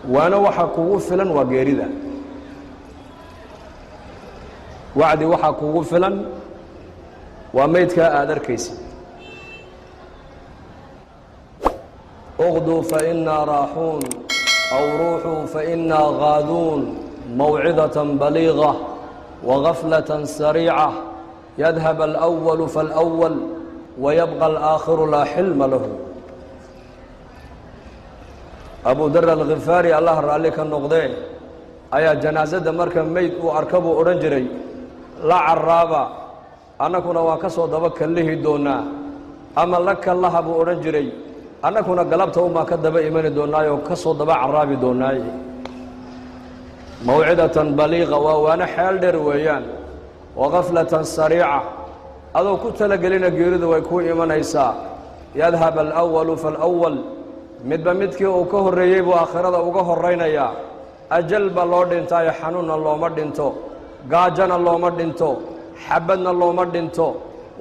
وانا waxa kugu filan waa geerida wacdi waxa kugu filan waa meydka aad arkaysid اغدوا فإنا راحون أو روحوا فإنا غادون موعظة بليغة وغفلة سريعة يذهب الأول فالأول ويبقى الآخر لا حلم له أبو در الغفاري الله رأى لك النقضين أيا جنازة مركب ميت وأركبوا أورنجري لا عرابة أنا كنا واكسو دبك اللي دونا أما لك الله أبو أورنجري أنا كنا قلبته ما كذب إيمان دوناي وكسو دبا عرابي دوناي موعدة بليغة وأنا حال درويان وغفلة سريعة هذا كنت لقلنا جيرد ويكون إيمان إيسا يذهب الأول فالأول مدك وكهر ريب وآخرة وكهر رينيا أجل بالله يا حنون الله مدنتو قاجنا الله مدنتو حبنا الله مدنتو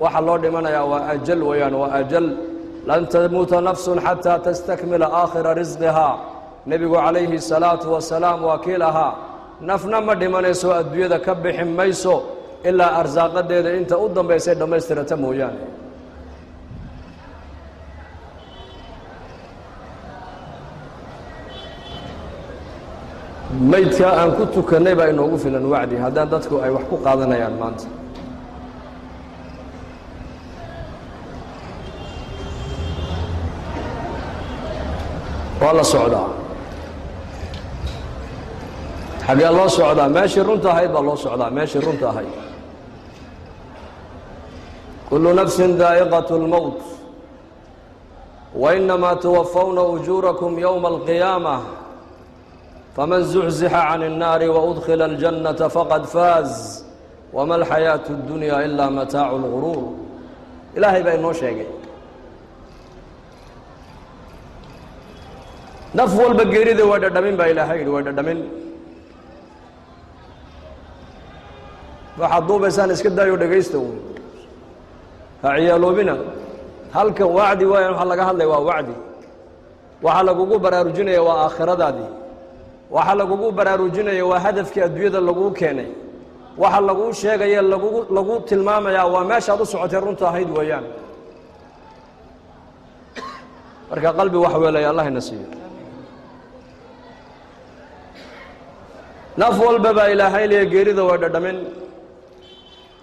وحلو دمنا يا وأجل ويان وأجل لن تموت نفس حتى تستكمل آخر رزقها نبي عليه الصلاة والسلام وكيلها نفنا مدمنا سوى الدنيا كبح ميسو إلا أرزاق ديد أنت قدام بيسيد دمستر تمويان ميت أن كنت كنيبا إنه غفل وعدي هذا دتكو أي وحكو قادنا يا مانت والله صعدا حق الله صعدا ماشي رنتا هاي بالله صعدا ماشي رنتا هاي كل نفس ذائقة الموت وإنما توفون أجوركم يوم القيامة فمن زحزح عن النار وأدخل الجنة فقد فاز وما الحياة الدنيا إلا متاع الغرور إلهي بأنه شيء نفول بقيري ذي وددمين بإلهي وددمين فحضوا بسان اسكدا يودقيستو فعيالو بنا هل كان وعدي وين حلقة هل وعدي وحلقوا براروجيني وآخرة دادي وحلقوا براروجيني وهدفك أدوية اللقو كيني وحلقوا شيء لقو تلمام يا وماشي هذا سعوتي رنتا هيد ويان بركة قلبي وحوالي يا الله نسيه نفول بابا إلهي لي قيري وددمين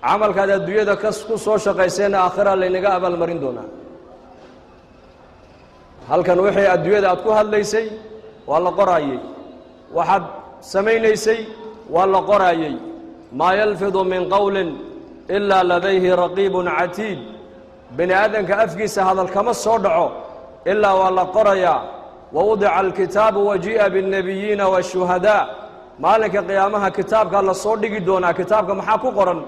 عمل كذا الدنيا كسكو سوشا قيسين آخرة لنقا أبا المرين دونا هل كان وحي الدنيا أتكو هل ليسي والله قرأيي واحد سمين ليسي والله قرأيي ما يلفظ من قول إلا لديه رقيب عتيد بني آدم كأفقيس هذا الكمس صدعه إلا والله قرأيا ووضع الكتاب وجيء بالنبيين والشهداء مالك قيامها كتابك الله صدق دونا كتابك محاكو قرن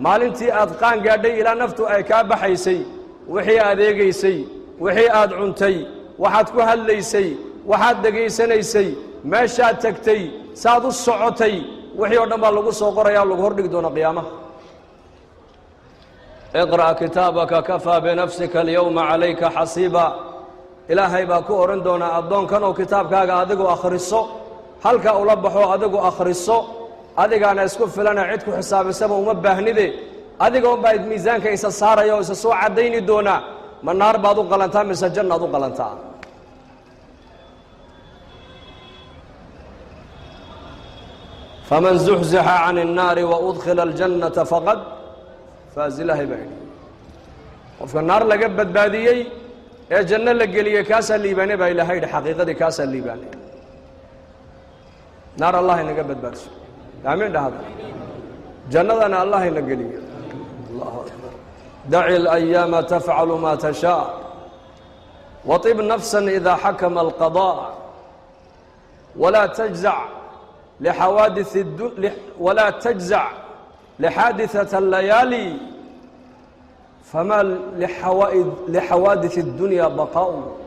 مالنتي أدقان قادي إلى نفتو أي كابحيسي وحي أديقيسي وحي أدعنتي وحدكو هليسي وحد دقيسانيسي ماشا تكتي سادو الصعوتي وحي ودنبا لغو صغر يا لغو هردق دونا قيامه اقرأ كتابك كفى بنفسك اليوم عليك حسيبا إلهي باكو أورن دونا أدون كانوا كتابك أدقو أخرسو halka ula baxo adigu akhriso adigaana isku filana cid ku xisaabisaba uma baahnide adiga oo baad miisaanka isa saarayo isa soo cadeyni doona ma naar baad u qalantaa mise jannad u qalantaa faman zuhziha 'ani an-nar wa udkhila al-jannata faqad faz ilahi ba'id qofka naar laga badbaadiyay ee janna la geliyay kaasa liibaane baa ilaahay xaqiiqadii kaasa liibaane نار الله نقبل برس آمين ده هذا جنتنا الله نقلي الله أكبر دع الأيام تفعل ما تشاء وطب نفسا إذا حكم القضاء ولا تجزع لحوادث ولا تجزع لحادثة الليالي فما لحوادث الدنيا بقاء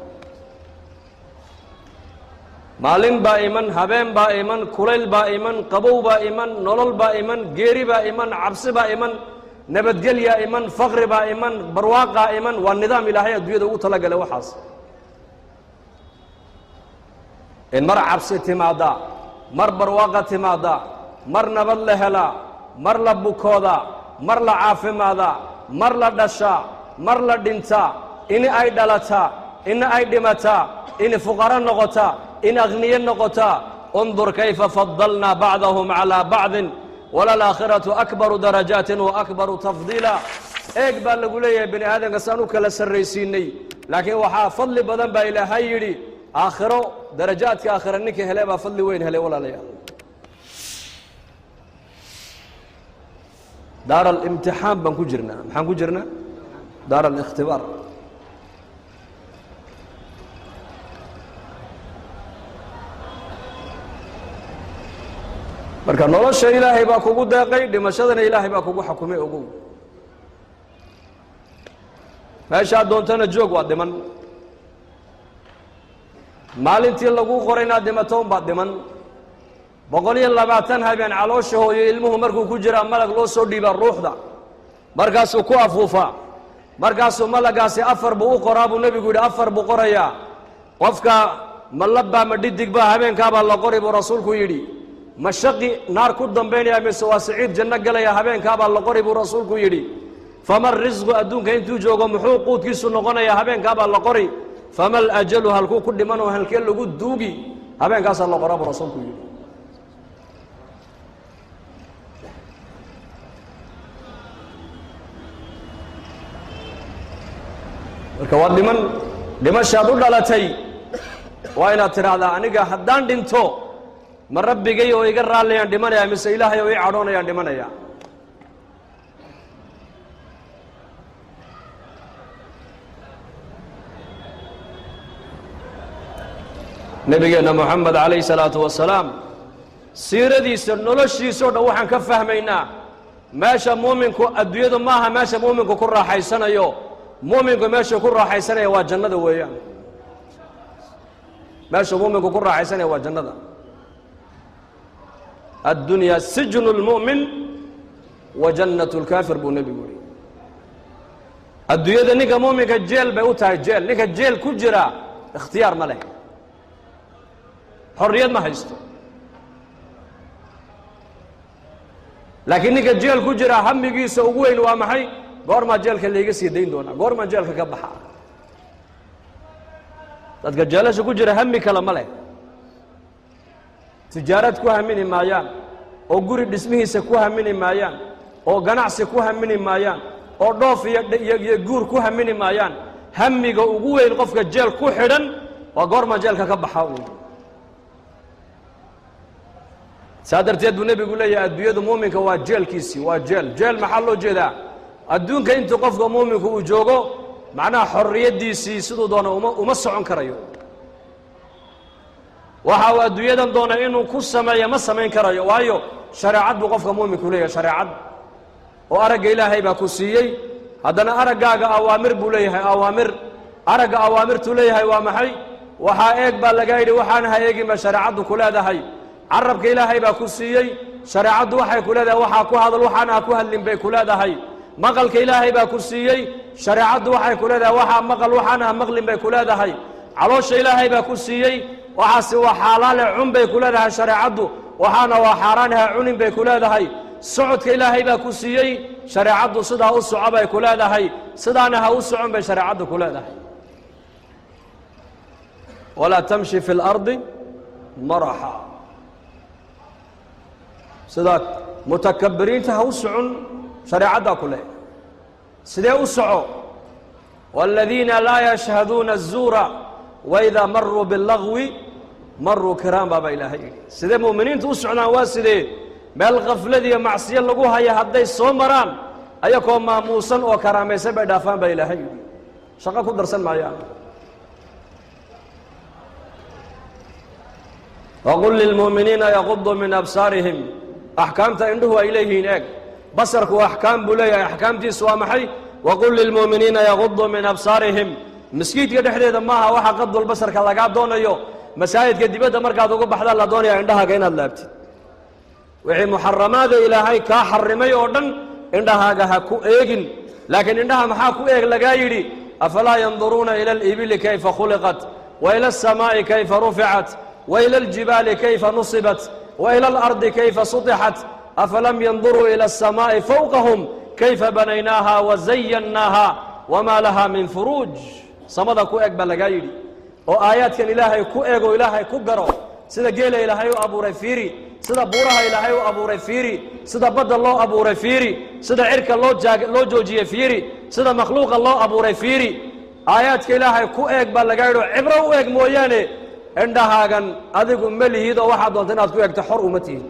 مالين بائمن هبين بائمن كليل بائمن قبو بائمن نولل بائمن غيري بائمن عبس بائمن نبتقل يا إيمان فقر بائمن برواق إيمان والنظام الهي الدنيا دو تلقى له وحاس إن مر عبسة ماذا مر برواقة ماذا مر نبض لهلا مر لبكودا مر لعاف ماذا مر لدشا مر لدنتا إن أي دلتا إن أي دمتا إن فقراء نغتا إن أغنياء نغتا انظر كيف فضلنا بعضهم على بعض وللآخرة أكبر درجات وأكبر تفضيلا اقبل لقولي بني هذا قصانوك لسريسيني لكن وحا فضل بدن با إلى هايري آخره درجات كآخر أنك هلا با فضل وين هلا ولا ليا دار الامتحان بنكو جرنا محنكو جرنا دار الاختبار marka nolosha ilaahay baa kugu deeqay dhimashadana ilaahay baa kugu xukumay ogow meesha doontana joog waa dhiman maalintii lagu qorayna dhimatoon baa dhiman 120 habeen caloosha hooyo ilmuhu markuu ku jira malag loo soo dhiiba ruuxda markaasuu ku afuufa markaasuu malagaasi afar buu u qoraa buu nabigu yidhi afar buu qorayaa qofka malabba ma dhidig baa habeenkaabaa la qori buu rasuulku yidhi mashaqi naar ku dambeynaya mise waa saciid janno galaya habeenkaabaa la qori buu rasuulku yidhi famar risqu adduunka intuu joogo muxuu quudkiisu noqonaya habeenkaabaa la qori famal ajalu halkuu ku dhimanoo halkee lagu duugi habeenkaasaa la qoraa buu rasuulku yidhi marka waa dhimashaad u dhalatay waa inaad tidhaahdaa aniga haddaan dhinto ma rabbigay oo iga raallayaan dhimanaya mise ilaahay oo ii cadhoonayaan dhimanaya nabigeenna moxamed calayhi salaatu wasalaam siiradiisa noloshiisao dhan waxaan ka fahmaynaa meesha muuminku adduunyadu maaha meesha muuminku ku raaxaysanayo muuminku meesha ku raaxaysanaya waa jannada weeyaan meesha muuminku ku raaxaysanaya waa jannada الدنيا سجن المؤمن وجنة الكافر بو نبي قولي الدنيا نيكا مؤمن كجيل بيوتها الجيل نيكا الجيل كجرا اختيار ملك حرية ما هيستو لكن نيكا الجيل كجرا هم يجيس وقوين وامحي قور ما جيل كاللي يجيس يدين دونا قور ما جيل كبحا تدك الجيلش كجرا همي كلا ملك tijaarad ku hamini maayaan oo guri dhismihiisa ku hamini maayaan oo ganacsi ku hamini maayaan oo dhoof iyo guur ku hamini maayaan hamiga ugu weyn qofka jeel ku xidhan waa goorma jeelka ka baxa uu saadarteed buu nabigu leeyahay adduunyada muuminka waa jeelkiisi waa jeel maxaa loo jeedaa adduunka inta qofka muuminku uu joogo macnaha xorriyadiisii sidoo doona uma socon karayo waxa uu adduunyadan doona inuu ku sameeyo ma sameyn karayo waayo shariicad buu qofka muuminku leeyahay shariicad oo aragga ilaahay baa ku siiyey haddana araggaaga awaamir buu leeyahay awaamir aragga awaamirtu leeyahay waa maxay waxaa eeg baa laga yidhi waxaan ha eegin baa shariicaddu ku leedahay carabka ilaahay baa ku siiyey shariicaddu waxay ku leedahay waxaa ku hadal waxaan ha ku hadlin bay ku leedahay maqalka ilaahay baa ku siiyey shariicaddu waxay ku leedahay waxaa maqal waxaan ha maqlin bay ku leedahay caloosha ilaahay baa ku siiyey waxaasi waa xaalaale cun bay ku leedahay shariicaddu waxaana waa xaaraan ha cunin bay ku leedahay socodka ilaahay baa ku siiyey shariicaddu sidaa u soco bay ku leedahay sidaana ha u socon bay shariicaddu ku leedahay walaa tamshi fi اlardi maraxa sidaa mutakabiriinta ha u socon shariicaddaa ku leedahay sidee u soco wاladiina laa yashhaduuna الzuura وإذا مروا باللغو مروا كرام بابا إلهي سيدي مؤمنين توسعنا واسدي مال غفلة معصية لقوها يا هدي صومران أيكم ماموسا وكرامي سبع دافان با إلهي شقا كل درسان معيان وقل للمؤمنين يغضوا من أبصارهم أحكامت عنده إليه هناك بصرك وأحكام بلي أحكام تسوى محي وقل للمؤمنين يغضوا من أبصارهم مسكيت كدحديدا maaha waxa qadul basarka laga doonayo masaajidka dibadda markaad uga baxda la doonayo indhahaaga inaad laabtid wixii muharramaada ilaahay ka xarimay oo dhan indhahaaga ha ku eegin laakiin indhaha maxaa ku eeg laga yiri afala yanzuruna ila al-ibli kayfa khuliqat wa ila as-samaa'i kayfa rufi'at وإلى الجبال كيف نصبت وإلى الأرض كيف سطحت أفلم ينظروا إلى السماء فوقهم كيف بنيناها وزيناها وما لها من فروج samada ku eeg baa lagaa yidhi oo aayaadkan ilaahay ku eego ilaahay ku garo sida geela ilaahay u abuuray fiiri sida buuraha ilaahay u abuuray fiiri sida badda loo abuuray fiiri sida cirka loo joojiyey fiiri sida makhluuqa loo abuuray fiiri aayaadka ilaahay ku eeg baa lagaa yidhi oo cibro u eeg mooyaane indhahaagan adigu ma lihid oo waxaad doonta inaad ku eegto xor uma tihin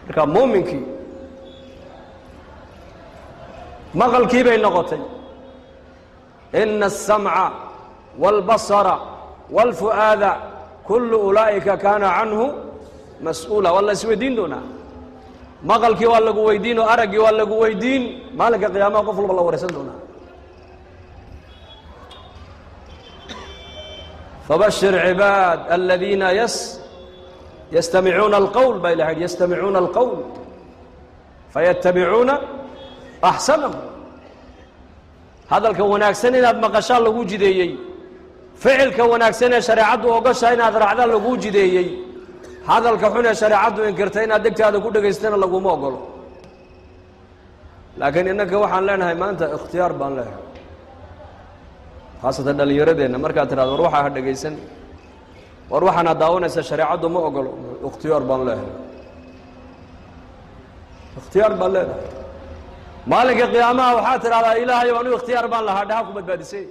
marka muuminkii maqalkii bay noqotay ina aلsamca wاlbasara wاlfu'aada kullu ulaa'ika kaana canhu mas-uula waa la isweydiin doonaa maqalkii waa lagu weydiin oo araggii waa lagu weydiin maalinka qiyaamaha qof walba la waraysan doonaa fabashir cibaad aladiina yastamicuuna alqowl baa ilaha yidhi yastamicuuna alqowl fayattabicuuna axsanahu hadalka wanaagsan inaad maqashaan lagu jideeyey ficilka wanaagsan ee shareecaddu ogashaa inaad raacdaan lagu jideeyey hadalka xun ee shareecaddu inkirtay inaad degtaada ku dhegaystana laguma ogolo laakiin innaka waxaan leenahay maanta ikhtiyaar baan leehay khaasatan dhallinyaradeenna markaad tidhahdo war waxaa ha dhegaysan war waxaanaad daawanaysa shareecaddu ma ogolo ikhtiyaar baan leehay ikhtiyaar baan leedahay maalinka qiyaamaha waxaad tidhahdaa ilaahay anu ikhtiyaar baan lahaa dhaha ku badbaadisay